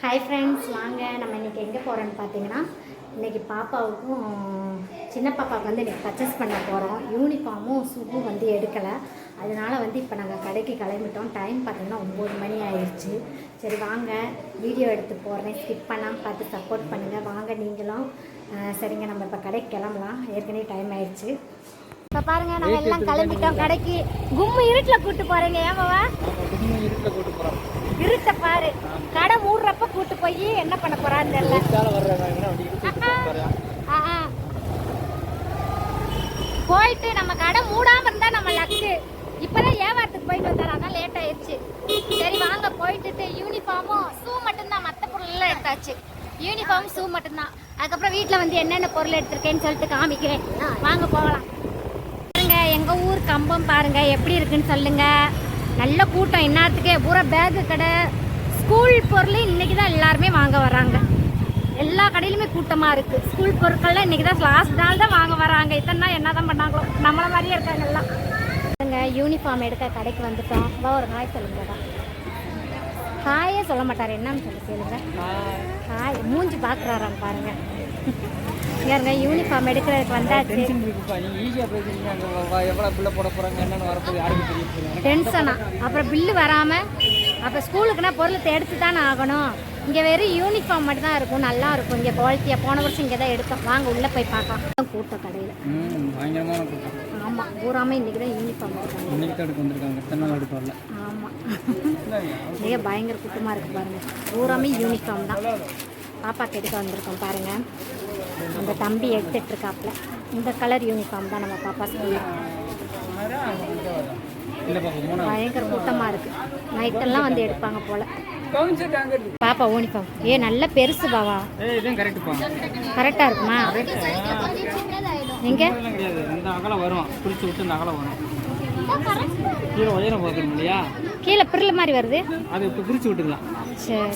Hi friends, வாங்க நம்ம இன்றைக்கி எங்கே போகிறோன்னு பார்த்தீங்கன்னா, இன்றைக்கி பாப்பாவுக்கும் சின்ன பாப்பாவுக்கு வந்து இன்றைக்கி பர்ச்சேஸ் பண்ண போகிறோம். யூனிஃபார்மும் ஷூவும் வந்து எடுக்கலை. அதனால் வந்து இப்போ நாங்கள் கடைக்கு கிளம்பிட்டோம். டைம் பார்த்திங்கன்னா 9 மணி ஆயிடுச்சு. சரி வாங்க வீடியோ எடுத்து போடுறேன், ஸ்கிப் பண்ணாமல் பார்த்து சப்போர்ட் பண்ணுங்கள். வாங்க நீங்களும். சரிங்க, நம்ம இப்போ கடைக்கு கிளம்பலாம். ஏற்கனவே டைம் ஆயிடுச்சு. இப்போ பாருங்கள், நாங்கள் எல்லாம் கிளம்பிட்டோம் கடைக்கு. கும்மு இருட்டில் கூப்பிட்டு போகிறீங்க. ஏமாவா இருட்டில் கூப்பிட்டு போகிறோம். இருட்ட பாரு, கடை மூடுறப்ப கூட்டு போய் என்ன பண்ண போறான்னு தெரியல. போயிட்டு நம்ம கடை மூடாம இருந்தா நம்ம லக்கு. இப்பதான் வியாபாரத்துக்கு போயிட்டு வந்தாரு, அதான் லேட் ஆயிடுச்சு. சரி வாங்க போயிட்டு யூனிஃபார்மும் ஷூ மட்டும்தான், மற்ற பொருள் எல்லாம் எடுத்தாச்சு. யூனிஃபார்ம் ஷூ மட்டும்தான். அதுக்கப்புறம் வீட்டில் வந்து என்னென்ன பொருள் எடுத்திருக்கேன்னு சொல்லிட்டு காமிக்கிறேன். வாங்க போகலாம். பாருங்க எங்க ஊர் கம்பம் பாருங்க எப்படி இருக்குன்னு சொல்லுங்க. நல்ல கூட்டம், இந்நேரத்துக்கே பூரா பேகு கடை, ஸ்கூல் பொருள் இன்றைக்கி தான் எல்லாருமே வாங்க வராங்க. எல்லா கடையிலுமே கூட்டமாக இருக்குது. ஸ்கூல் பொருட்கள்லாம் இன்றைக்கி தான் லாஸ்ட் நாள் தான் வாங்க வராங்க. இத்தனை நாள் என்ன தான் பண்ணாங்களோ, நம்மளை மாதிரியே இருக்காங்க எல்லாம். யூனிஃபார்ம் எடுக்க கடைக்கு வந்துட்டோம். ஒரு ஹாய் சொல்லுங்கடா. ஹாயே சொல்ல மாட்டார், என்னன்னு சொல்லுங்க. ஹாய் மூஞ்சி பார்க்குறாரான்னு பாருங்கள். யாருங்க யூனிஃபார்ம் எடுக்கிறதுக்கு வந்தாச்சு. டென்ஷனா, அப்புறம் பில்லு வராமல், அப்புறம் ஸ்கூலுக்குன்னா பொருளை எடுத்து தானே ஆகணும். இங்கே வெறும் யூனிஃபார்ம் மட்டும் தான் இருக்கும், நல்லா இருக்கும். இங்கே குவாலிட்டியாக போன வருஷம் இங்கே தான் எடுத்தோம். வாங்க உள்ளே போய் பார்க்கலாம். கூட்டம் கடையில் பயங்கரமான கூட்டம். ஆமாம், பூராமல் இன்றைக்கி தான் யூனிஃபார்ம் எடுக்காங்க. ஆமாம், மிக பயங்கர கூட்டமாக இருக்குது பாருங்கள். பூராமே யூனிஃபார்ம் தான். பாப்பாக்கு எடுக்க வந்திருக்கோம் பாருங்கள். அந்த தம்பி எடுத்துட்ருக்காப்புல. இந்த கலர் யூனிஃபார்ம் தான் நம்ம பாப்பா ஸ்கூலில். பயங்கர கூட்டமாக இருக்குது. நைட்டெல்லாம் வந்து எடுப்பாங்க போல். பாப்பா யூனிஃபார்ம் நல்ல பெருசு பாவா. கரெக்டாக இருக்குமா? எங்கே கீழே பிரில் மாதிரி வருது. சரி,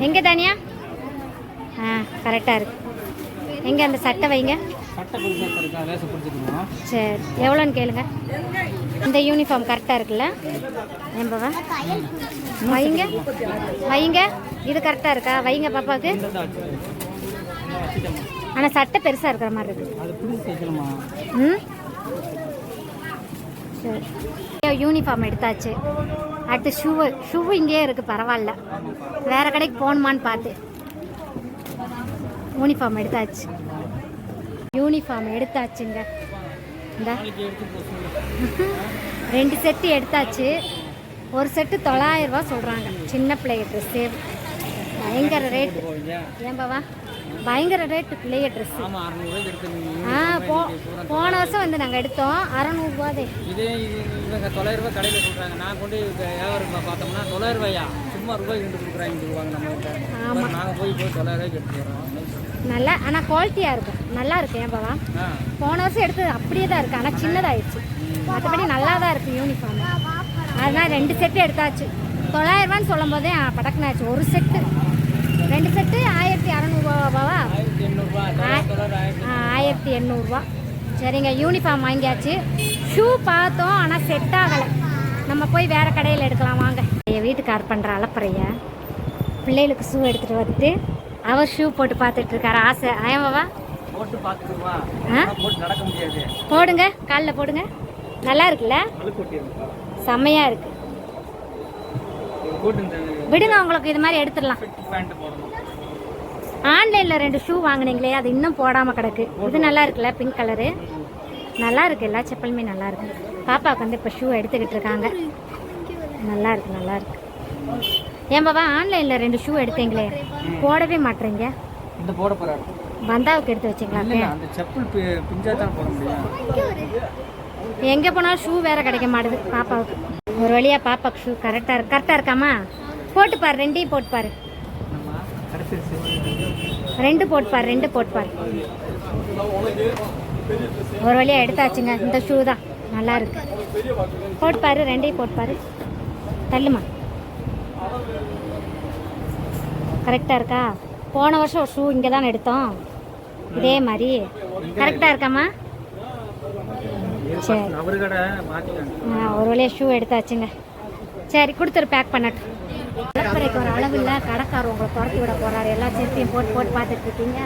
எங்கே தானியா? கரெக்டாக இருக்கு. எங்கே அந்த சட்டை வைங்க. சரி, எவ்வளோன்னு கேளுங்க. இந்த யூனிஃபார்ம் கரெக்டாக இருக்குல்ல? ஏன்பா வைங்க வைங்க. இது கரெக்டாக இருக்கா? வைங்க பாப்பாவுக்கு. ஆனால் சட்டை பெருசாக இருக்கிற மாதிரி இருக்கு. சரி, யூனிஃபார்ம் எடுத்தாச்சு. அடுத்து ஷூ இங்கேயே இருக்குது, பரவாயில்ல. வேறு கடைக்கு போகணுமான்னு பார்த்து யூனிஃபார்ம் எடுத்தாச்சு. யூனிஃபார்ம் எடுத்தாச்சுங்க. இந்த 2 செட்டு எடுத்தாச்சு. ஒரு செட்டு 900 ரூபா சொல்கிறாங்க. சின்ன பிள்ளைய ட்ரெஸ்ஸு பயங்கர ரேட்டு. ஏன்பாவா பயங்கர ரேட்டு பிள்ளைய ட்ரெஸ்ஸு. போன வருஷம் வந்து நாங்கள் எடுத்தோம் 600 ரூபாதே. இதே 900 ரூபா கடையில் சொல்கிறாங்க. நான் கொண்டு வியாபாரம் பார்த்தோம்னா 900 ரூபாயா சும்மா ரூபாய் 2 கொடுக்குறாங்க நம்ம. ஆமாம், நாங்கள் போய் 900 ரூபாய்க்கு எடுத்து வரோம். நல்லா, ஆனால் குவாலிட்டியாக இருக்கும், நல்லா இருக்கு. ஏன்பாவா போன வருஷம் எடுத்தது அப்படியே தான் இருக்குது, ஆனால் சின்னதாகிடுச்சு. மற்றபடி நல்லா தான் இருக்குது யூனிஃபார்ம். அதனால் 2 செட்டு எடுத்தாச்சு. 900 ரூபான்னு சொல்லும் போதே படக்குனாச்சு. ஒரு செட்டு 2 செட்டு 1600 ரூபாவா? 1800 ரூபா. சரிங்க, யூனிஃபார்ம் வாங்கியாச்சு. ஷூ பார்த்தோம், ஆனால் செட் ஆகலை. நம்ம போய் வேறு கடையில் எடுக்கலாம் வாங்க. என் வீட்டுக்கார் பண்ணுற அலப்பறைய பிள்ளைகளுக்கு ஷூ எடுத்துகிட்டு வந்துட்டு அவர் ஷூ போட்டு பார்த்துட்டு இருக்காரு. ஆசை. ஆயமாவா போடுங்க, காலில் போடுங்க. நல்லா இருக்குல்ல? செம்மையாக இருக்கு. விடுங்க, உங்களுக்கு இது மாதிரி எடுத்துடலாம். ஆன்லைனில் 2 ஷூ வாங்கினீங்களே, அது இன்னும் போடாமல் கிடக்கு. இது நல்லா இருக்குல்ல? பிங்க் கலரு நல்லா இருக்கு. எல்லா செப்பலுமே நல்லா இருக்கு. பாப்பாவுக்கு வந்து இப்போ ஷூ எடுத்துக்கிட்டு இருக்காங்க. நல்லா இருக்கு, நல்லா இருக்கு. ஏன் பாபா ஆன்லைனில் 2 ஷூ எடுத்தீங்களே, போடவே மாட்டேறீங்க. பந்தாவுக்கு எடுத்து வச்சிங்களா? எங்கே போனாலும் ஷூ வேற கிடைக்க மாட்டுது பாப்பாவுக்கு. ஒரு வழியாக பாப்பாவுக்கு ஷூ கரெக்டாக இருக்காமா? போட்டு பாரு, 2 போட்டு பாரு. 2 போட்டு பாரு, 2 போட்டு பாரு. ஒரு வழியாக எடுத்தாச்சுங்க. இந்த ஷூ தான் நல்லா இருக்கு. போட்டு பாரு, 2 போட்டு பாரு. தள்ளுமா, கரெக்டாக இருக்கா? போன வருஷம் ஒரு ஷூ இங்கே தான் எடுத்தோம், இதே மாதிரி. கரெக்டாக இருக்காம்மா? சரி, ஒரு வழியாக ஷூ எடுத்தாச்சுங்க. சரி, கொடுத்துரு, பேக் பண்ணட்டும். கடற்கரைக்கு ஒரு அளவு இல்லை, கடைக்காரர் உங்களை துரத்தி விட போறாரு. எல்லா செருப்பையும் போட்டு போட்டு பார்த்துட்டு இருக்கீங்க.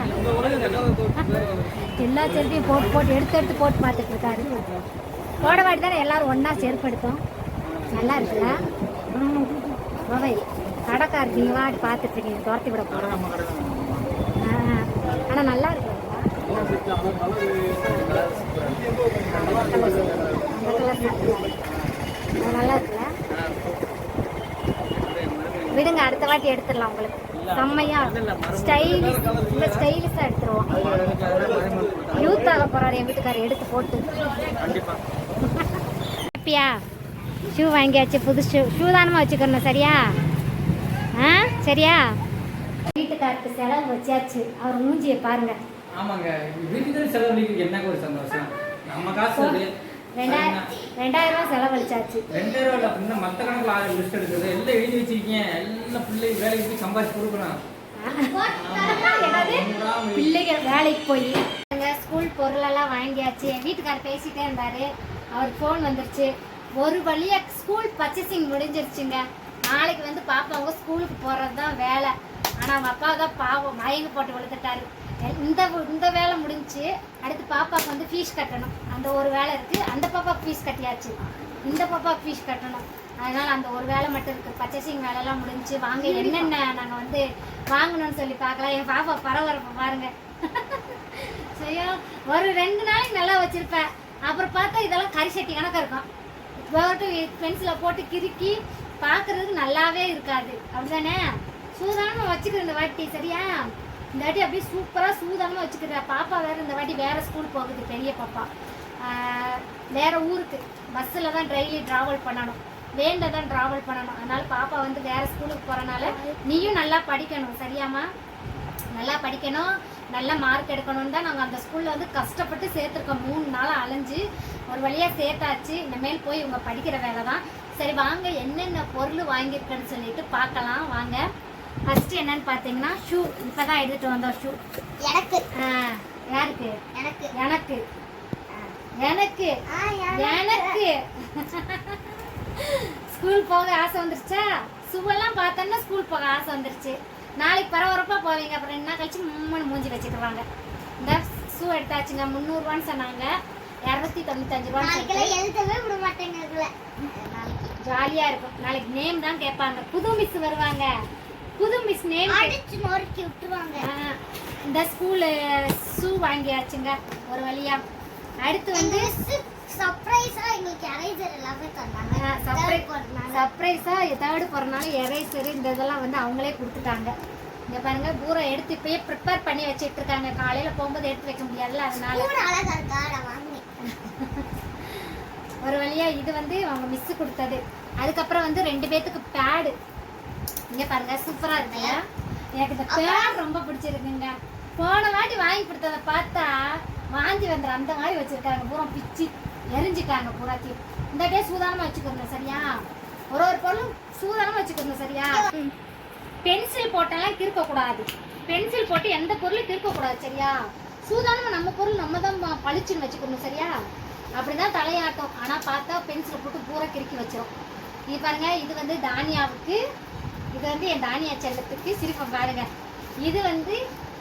எல்லா செருப்பையும் போட்டு போட்டு எடுத்து போட்டு பார்த்துட்டு இருக்காரு. போட வாட்டி தானே எல்லாரும் ஒன்றா செருப்பு எடுத்தோம். நல்லா இருக்குல்ல? ஓவை கடைக்காரர் நீ வாட்டி பார்த்துட்டு இருக்கீங்க, துரத்தி விட போகிறோம். ஆனால் நல்லா இருக்கு. நல்லா இருக்குல்ல? விடுங்க, அடுத்த வாட்டி எடுத்துடலாம். உங்களுக்கு செம்மையா ஸ்டைலிஷா எடுத்துருவோம். யூத் ஆக போறாரு என் வீட்டுக்காரர், எடுத்து போட்டு. ஹாப்பியா? ஷூ வாங்கியாச்சு, புது ஷூ தானமா வச்சுக்கணும். சரியா? சரியா? வீட்டுக்காருக்கு செலவு வச்சாச்சு. அவர் மூஞ்சியை பாருங்க. ஆமாங்க, வீட்டுக்கு செலவழிக்கு என்ன ஒரு சந்தோஷம். நம்ம காசு 2000 ரூபா செலவழிச்சாச்சு. 2000 ரூபா இல்ல, மத்த கணக்குல லிஸ்ட் எடுக்குது. எல்லாம் எழுதி வச்சிருக்கீங்க. எல்லாம் பிள்ளைங்க வேலைக்கு போய் சம்பாதிச்சு கொடுக்கணும். பிள்ளைங்க வேலைக்கு போய் ஸ்கூல் பொருளெல்லாம் வாங்கியாச்சு. என் வீட்டுக்காரர் பேசிட்டே இருந்தாரு. அவர் ஃபோன் வந்துருச்சு. ஒரு வழியா ஸ்கூல் பர்ச்சேசிங் முடிஞ்சிருச்சுங்க. நாளைக்கு வந்து பாப்பாங்க ஸ்கூலுக்கு போறது தான் வேலை. ஆனால் அவங்க அப்பா தான் பாவம் மயங்க போட்டு விழுந்துட்டாரு. இந்த வேலை முடிஞ்சு அடுத்து பாப்பாவுக்கு வந்து ஃபீஸ் கட்டணும். அந்த ஒரு வேலை இருக்குது. அந்த பாப்பாவுக்கு ஃபீஸ் கட்டியாச்சு. இந்த பாப்பாவுக்கு ஃபீஸ் கட்டணும். அதனால் அந்த ஒரு வேலை மட்டும் இருக்குது. பர்ச்சேசிங் வேலைலாம் முடிஞ்சு வாங்க என்னென்ன நாங்கள் வந்து வாங்கணும்னு சொல்லி பார்க்கலாம். என் பாப்பா பரபரப்பை பாருங்கள். சரியா? ஒரு 2 நாளைக்கு நல்லா வச்சுருப்பேன். அப்புறம் பார்த்தா இதெல்லாம் கறி சட்டி கணக்காக இருக்கும். பென்சிலை போட்டு கிறுக்கி பார்க்குறதுக்கு நல்லாவே இருக்காது. அப்படிதானே? சூதானமாக வச்சுக்கிறேன் இந்த வாட்டி. சரியா? இந்த வாட்டி அப்படியே சூப்பராக சூதானமாக வச்சுக்கிறேன். பாப்பா வேறு இந்த வாட்டி வேறு ஸ்கூல் போகுது. பெரிய பாப்பா வேறு ஊருக்கு பஸ்ஸில் தான் டெய்லி ட்ராவல் பண்ணணும். வேண்டில் தான் ட்ராவல் பண்ணணும். அதனால் பாப்பா வந்து வேறு ஸ்கூலுக்கு போகிறனால நீயும் நல்லா படிக்கணும். சரியாம்மா? நல்லா படிக்கணும், நல்ல மார்க் எடுக்கணும்னு தான் நாங்கள் அந்த ஸ்கூலில் வந்து கஷ்டப்பட்டு சேர்த்துருக்கோம். 3 நாள் அலைஞ்சு ஒரு வழியாக சேர்த்தாச்சு. இனிமேல் போய் இவங்க படிக்கிற வேலை தான். சரி வாங்க என்னென்ன பொருள் வாங்கியிருக்கேன்னு சொல்லிட்டு பார்க்கலாம் வாங்க. ஃபர்ஸ்ட் என்னன்னு பார்த்தீங்கன்னா ஷூ. இப்போ தான் எடுத்துகிட்டு வந்தோம் ஷூ. எனக்கு யாருக்கு? எனக்கு எனக்கு எனக்கு எனக்கு ஸ்கூல் போக ஆசை வந்துருச்சா? ஷூவெல்லாம் பார்த்தோன்னா ஸ்கூல் போக ஆசை வந்துருச்சு. நாளைக்கு பரபரப்பாக போவீங்க. அப்புறம் என்ன கழிச்சு மூஞ்சி வச்சுக்குவாங்க. இந்த ஷூ எடுத்தாச்சுங்க. 300 ரூபான்னு சொன்னாங்க. 295 ரூபான்னு எழுதவே விட மாட்டேங்க. ஜாலியாக இருக்கும். நாளைக்கு நேம் தான் கேட்பாங்க. புது மிஸ் வருவாங்க. புது மிஸ் நேம் நோக்கி விட்டுருவாங்க. இந்த ஸ்கூலு ஷூ வாங்கியாச்சுங்க ஒரு வழியா. அடுத்து வந்து சர்ப்ரைஸா எங்களுக்கு எரேசர் எல்லாமே தந்தாங்க. சர்ப்ரைஸா தேர்டு போறனால எரேசர் இந்த இதெல்லாம் வந்து அவங்களே கொடுத்துட்டாங்க. இங்க பாருங்க பூரா எடுத்து இப்பயே ப்ரிப்பேர் பண்ணி வச்சிட்டு இருக்காங்க. காலையில போகும்போது எடுத்து வைக்க முடியாதுல்ல, அதனால ஒரு வழியா இது வந்து அவங்க மிஸ் கொடுத்தது. அதுக்கப்புறம் வந்து 2 பேத்துக்கு பேடு. இங்க பாருங்க சூப்பரா இருக்குல்ல? எனக்கு இந்த பேட் ரொம்ப பிடிச்சிருக்குங்க. போன வாட்டி வாங்கி கொடுத்ததை பார்த்தா வாந்தி வந்துடும் அந்த மாதிரி வச்சிருக்காங்க. பூரா பிச்சு எரிஞ்சிட்டாங்க பூராத்தையும். இந்த டே சூதானமா வச்சுக்கணும். சரியா? ஒரு பொருளும் சூதானமா வச்சுக்கணும். சரியா? பென்சில் போட்டெல்லாம் கிறுக்கக்கூடாது. பென்சில் போட்டு எந்த பொருளும் கிறுக்கக்கூடாது. சரியா? சூதானமா நம்ம பொருள் நம்ம தான் பளிச்சுன்னு வச்சுக்கணும். சரியா? அப்படிதான் தலையாட்டம். ஆனால் பார்த்தா பென்சிலை போட்டு பூரா கிறுக்கி வச்சிரும். இது பாருங்க, இது வந்து தானியாவுக்கு, இது வந்து என் தானியா செல்லத்துக்கு. சிரிப்பம் பாருங்க. இது வந்து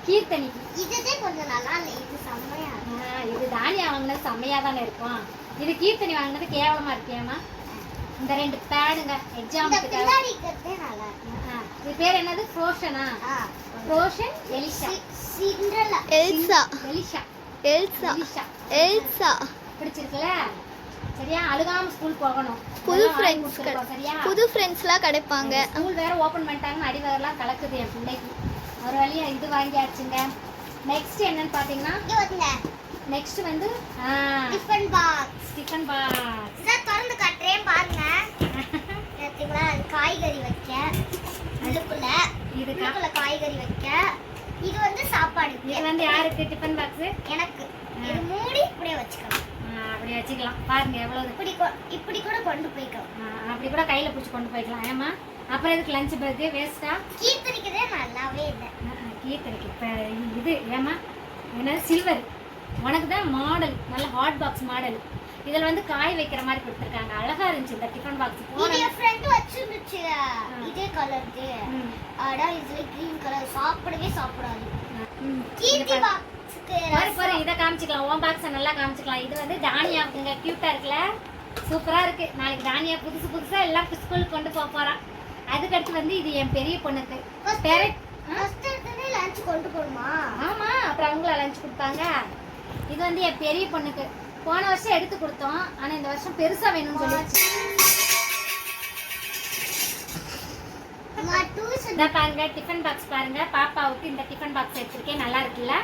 கீர்த்தனிக்கு. இதுதே கொஞ்சம் நல்லா இல்லை. இது செம்மையா. இது தானியா வாங்கினது செம்மையா தானே இருக்கும். இது கீர்த்தனி வாங்கினது கேவலமா இருக்கேம்மா. இந்த 2 பேடுங்க எக்ஸாமுக்கு. இது பேர் என்னது? ஃப்ரோஷனா? Frozen Elisha. Cinderella. Elsa. Elisha. Elsa. Elsa. பிடிச்சிருக்குல? சரியா? அழுகாம ஸ்கூல் போகணும். புது ஃப்ரெண்ட்ஸ். சரியா? புது ஃப்ரெண்ட்ஸ்லாம் கிடைப்பாங்க. ஸ்கூல் வேற ஓபன் பண்ணிட்டாங்க. அடிவரெல்லாம் கலக்குது என் பிள்ளைக்கு. ஒரு வழியா இது வாங்கியாச்சுங்க. நெக்ஸ்ட் என்னன்னு பாத்தீங்கன்னா நெக்ஸ்ட் வந்து டிஃபன் பாக்ஸ். டிஃபன் பாக்ஸ் இத திறந்து காட்றேன் பாருங்க. பாத்தீங்களா? காய்கறி வைக்க இதுக்குள்ள காய்கறி வைக்க. இது வந்து சாப்பாடு. இது வந்து யாருக்கு டிஃபன் பாக்ஸ்? எனக்கு. இது மூடி இப்படியே வச்சுக்கலாம். அப்படியே வச்சுக்கலாம். பாருங்க எவ்வளவு. இப்படி கூட கொண்டு போய்க்கலாம். அப்படி கூட கையில பிடிச்சி கொண்டு போய்க்கலாம். ஏமா அப்புறம் இதுக்கு லஞ்ச் பேக் வேஸ்டா? கீர்த்தனிக்குதே நல்லாவே இல்லை. கீர்த்தனிக்கு இப்போ இது ஏமா என்ன சில்வர். உனக்கு தான் மாடல் நல்ல ஹாட் பாக்ஸ் மாடல். இதுல வந்து காய் வைக்கிற மாதிரி கொடுத்துருக்காங்க. அழகா இருந்துச்சு இந்த டிஃபன் பாக்ஸ். இது என் ஃப்ரெண்ட் வச்சிருந்துச்சு இதே கலர்து. அடா இதுல கிரீன் கலர் சாப்பிடவே சாப்பிடாது. கீர்த்தி பாக்ஸ்க்கு பாரு இத காமிச்சுக்கலாம். ஓம் பாக்ஸ் நல்லா காமிச்சுக்கலாம். இது வந்து தானியாவுக்குங்க. கியூட்டா இருக்குல, சூப்பரா இருக்கு. நாளைக்கு தானியா புதுசு புதுசா எல்லாம் ஸ்கூலுக்கு கொண்டு போக போறான். அதுக்கடுத்து வந்து இது என் பெரிய பொண்ணுக்கு. ஃபர்ஸ்ட் லஞ்ச் கொண்டு போணுமா? ஆமா, அப்புறம் அவங்கள லஞ்ச் கொடுத்தாங்க. இது வந்து என் பெரிய பொண்ணுக்கு. போன வருஷம் எடுத்து கொடுத்தோம், ஆனா இந்த வருஷம் பெருசா வேணும்னு சொல்லிடுச்சு. இந்த பாருங்க டிஃபன் பாக்ஸ் பாருங்க. பாப்பாவுக்கு இந்த டிஃபன் பாக்ஸ் எடுத்திருக்கேன், நல்லா இருக்குல்ல.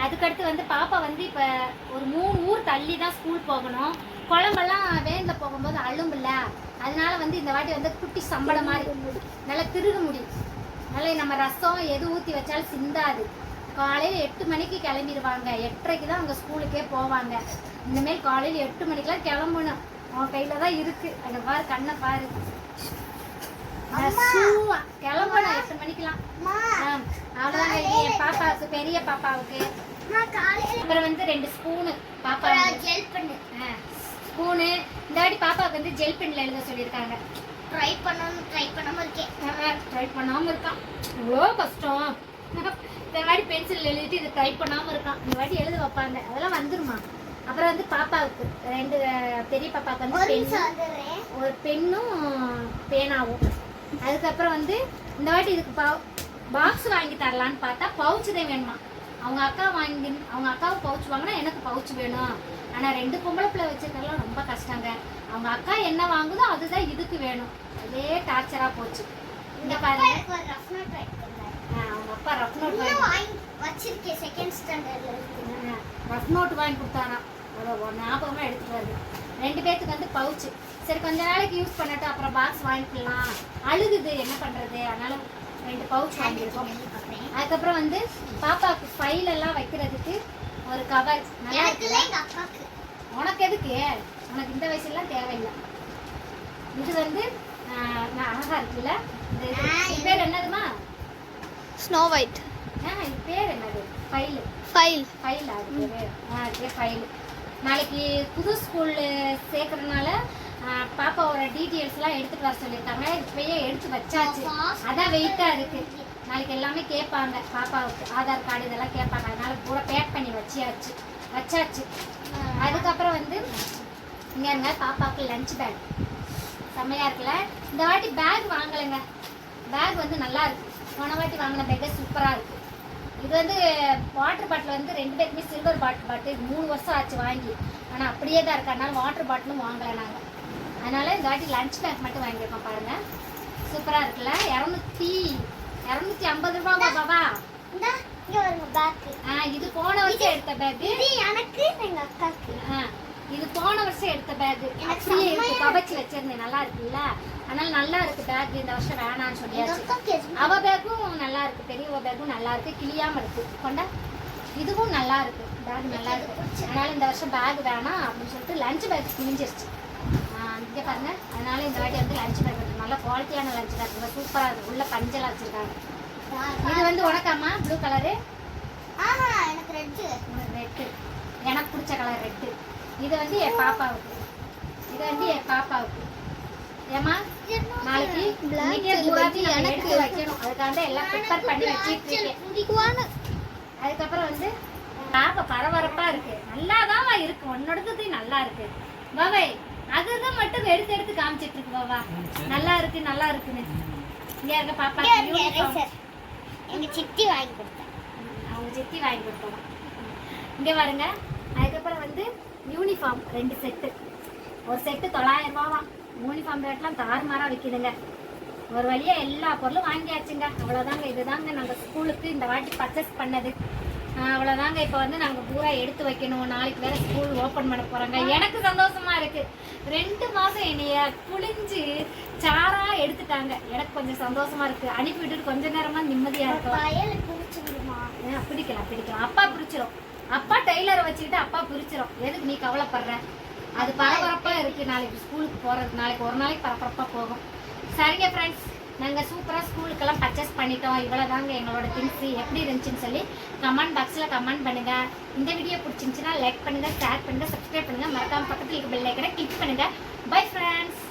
அதுக்கடுத்து வந்து பாப்பா வந்து இப்ப ஒரு 3 ஊர் தள்ளி தான் ஸ்கூல் போகணும். குழம்பெல்லாம் வேன்ல போகும்போது அழும்புல, அதனால வந்து இந்த வாட்டி வந்து குட்டி சம்பளம் மாதிரி நல்லா திருக முடியும். நல்லா நம்ம ரசம் எது ஊற்றி வச்சாலும் சிந்தாது. காலையில் 8 மணிக்கு கிளம்பிடுவாங்க. 8:30க்கு தான் அவங்க ஸ்கூலுக்கே போவாங்க. இந்தமாரி காலையில் 8 மணிக்கெலாம் கிளம்பணும். அவன் கையில் தான் இருக்கு. அங்கே பாரு, கண்ணை பாரு. கிளம்பணும் 8 மணிக்கெலாம். அவ்வளோதான். என் பாப்பாவுக்கு, பெரிய பாப்பாவுக்கு. அப்புறம் வந்து 2 ஸ்பூனு பாப்பா ஜெல் பண்ணு. ஸ்பூனு இந்த வாட்டி பாப்பாவுக்கு வந்து ஜெல் பென்ல எழுத சொல்லியிருக்காங்க. ட்ரை பண்ணாம இருக்கேன். ட்ரை பண்ணாம இருக்கான். எவ்வளோ கஷ்டம். இந்த வாட்டி பென்சில் எழுதிட்டு இது ட்ரை பண்ணாம இருக்கான். இந்த வாட்டி எழுத வைப்பாங்க, அதெல்லாம் வந்துருமா. அப்புறம் வந்து பாப்பாவுக்கு 2 பெரிய பாப்பாவுக்கு வந்து ஒரு பெண்ணும் பேனாவும். அதுக்கப்புறம் வந்து இந்த வாட்டி இதுக்கு பாக்ஸ் வாங்கி தரலான்னு பார்த்தா பவுச்சு தான் வேணுமா. அவங்க அக்காவும் பவுச் வாங்கினா எனக்கு பவுச் வேணும். ஆனா 2 பொம்பளை பிள்ளை வச்சுக்கலாம் ரொம்ப கஷ்டங்க. அவங்க அக்கா என்ன வாங்குதோ அதுதான் இதுக்கு வேணும். அதே டார்ச்சரா போச்சு. இங்க பாருங்க, அவங்க அப்பா ரஃப் நோட் வச்சிருக்கேன். செகண்ட் ஸ்டாண்டர்ட்ல இருக்கு. ரஃப் நோட் வாங்கி கொடுத்தானா, அவ்வளோ ஞாபகமா எடுத்துட்டு வருது. 2 பேத்துக்கு வந்து பவுச்சு. சரி கொஞ்ச நாளைக்கு யூஸ் பண்ணட்டும், அப்புறம் பாக்ஸ் வாங்கிக்கலாம். அழுகுது, என்ன பண்றது, அதனால 2 பவுச் வாங்கியிருக்கோம். அதுக்கப்புறம் வந்து பாப்பாவுக்கு ஃபைல் எல்லாம் வைக்கிறதுக்கு ஒரு கவர். உனக்கு எதுக்கு? உனக்கு இந்த வயசுலாம் தேவையில்லை. இது வந்து அழகா இருக்குல்ல. இது பேர் என்னதுமா? Snow White. இது பேர் என்னது? ஃபைல். அதுக்கு ஃபைல். நாளைக்கு புது ஸ்கூல் சேர்க்கறதுனால பாப்பாவோட டீட்டெயில்ஸ்லாம் எடுத்துட்டு வர சொல்லியிருக்காங்க. இப்பயே எடுத்து வச்சாச்சு. அதான் வெயிட்டா இருக்கு. நாளைக்கு எல்லாமே கேட்பாங்க. பாப்பாவுக்கு ஆதார் கார்டு இதெல்லாம் கேட்பாங்க. அதனால பூரா பேக் பண்ணி வச்சாச்சு. அதுக்கப்புறம் வந்து இங்க இருங்க, பாப்பாவுக்கு லஞ்ச் பேக் செம்மையா இருக்குல்ல. இந்த வாட்டி பேக் வாங்கலைங்க. பேக் வந்து நல்லா இருக்கு. போன வாட்டி வாங்கின பேக்கே சூப்பரா இருக்கு. இது வந்து வாட்டர் பாட்டில் வந்து 2 பேருக்குமே சில்வர் பாட்டில் 3 வருஷம் ஆச்சு வாங்கி. ஆனால் அப்படியே தான் இருக்கு. அதனால வாட்டர் பாட்டிலும் வாங்கலை நாங்கள். அதனால இந்த வாட்டி லஞ்ச் பேக் மட்டும் வாங்கியிருக்கோம். பாருங்க சூப்பரா இருக்குல்ல. 250 ரூபாய் பாபா. இது போன வருஷம் எடுத்த பேக். எனக்கு எங்க அக்காக்கு. இது போன வருஷம் எடுத்த பேக். அப்படியே இருக்கு, கவச்சி வச்சிருந்தேன். நல்லா இருக்குல்ல. அதனால நல்லா இருக்கு பேக். இந்த வருஷம் வேணான்னு சொல்லியாச்சு. அவ பேக்கும் நல்லா இருக்கு, பெரியவ பேக்கும் நல்லா இருக்கு, கிளியாம இருக்கு. கொண்டா இதுவும் நல்லா இருக்கு, பேக் நல்லா இருக்கு. அதனால இந்த வருஷம் பேக் வேணாம் அப்படின்னு சொல்லிட்டு லஞ்ச் பேக் கிழிஞ்சிருச்சு. இங்கே பாருங்க. அதனால இந்த வாட்டி வந்து லஞ்ச் பேக் நல்ல குவாலிட்டியான லஞ்ச் பேக் சூப்பராக இருக்கு. உள்ள பஞ்செல்லாம் வச்சிருக்காங்க. இது வந்து உனக்காமா ப்ளூ கலரு. எனக்கு ரெட்டு. எனக்கு பிடிச்ச கலர் ரெட்டு. இது வந்து என் பாப்பாவுக்கு. ஏமா நாளைக்கு எனக்கு வைக்கணும். அதுக்காக எல்லாம் ப்ரிப்பேர் பண்ணி வச்சுட்டு இருக்கேன். அதுக்கப்புறம் வந்து பாப்பா பரபரப்பா இருக்கு. நல்லாதான் இருக்கு. உன்னோடது நல்லா இருக்கு பாபா. அதுதான் மட்டும் எடுத்து காமிச்சிட்டு இருக்கு பாபா. நல்லா இருக்குன்னு. இங்க இருக்க பாப்பா எங்க சித்தி வாங்கி கொடுத்தேன். அவங்க சித்தி வாங்கி கொடுத்தாங்க. இங்க பாருங்க. அதுக்கப்புறம் வந்து யூனிஃபார்ம் 2 செட்டு. ஒரு செட்டு 900 ரூபாவாம். யூனிஃபார்ம் ரேட்லாம் தாறுமாறா விற்கிதுங்க. ஒரு வழியா எல்லா பொருளும் வாங்கியாச்சுங்க. அவ்வளோதாங்க. இதுதாங்க நாங்கள் ஸ்கூலுக்கு இந்த வாட்டி பர்ச்சேஸ் பண்ணது. அவ்வளோதாங்க. இப்போ வந்து நாங்கள் பூரா எடுத்து வைக்கணும். நாளைக்கு வேற ஸ்கூல் ஓப்பன் பண்ண போகிறாங்க. எனக்கு சந்தோஷமா இருக்கு. 2 மாதம் என்னைய புளிஞ்சு சாரா எடுத்துட்டாங்க. எனக்கு கொஞ்சம் சந்தோஷமா இருக்கு. அனுப்பி விட்டுட்டு கொஞ்ச நேரமா நிம்மதியா இருக்கும். பிடிக்கலாம். அப்பா பிடிச்சிரும். அப்பா டெய்லரை வச்சுக்கிட்டு அப்பா பிடிச்சிரும். எதுக்கு நீ கவலைப்படுற? அது பரபரப்பா இருக்கு. நாளைக்கு ஸ்கூலுக்கு போறது. நாளைக்கு ஒரு நாளைக்கு பரபரப்பா போகும். சரிங்க ஃப்ரெண்ட்ஸ், நாங்கள் சூப்பராக ஸ்கூலுக்கெல்லாம் பர்ச்சேஸ் பண்ணிட்டோம். இவ்வளோதாங்க எங்களோட திங்ஸ். எப்படி இருந்துச்சுன்னு சொல்லி கமெண்ட் பாக்ஸில் கமெண்ட் பண்ணுங்கள். இந்த வீடியோ பிடிச்சிருந்துச்சுன்னா லைக் பண்ணுங்கள், ஷேர் பண்ணுங்கள், சப்ஸ்கிரைப் பண்ணுங்கள். மறக்காம பக்கத்தில் இருக்க பெல் ஐக்கனை கிளிக் பண்ணுங்கள். Bye friends.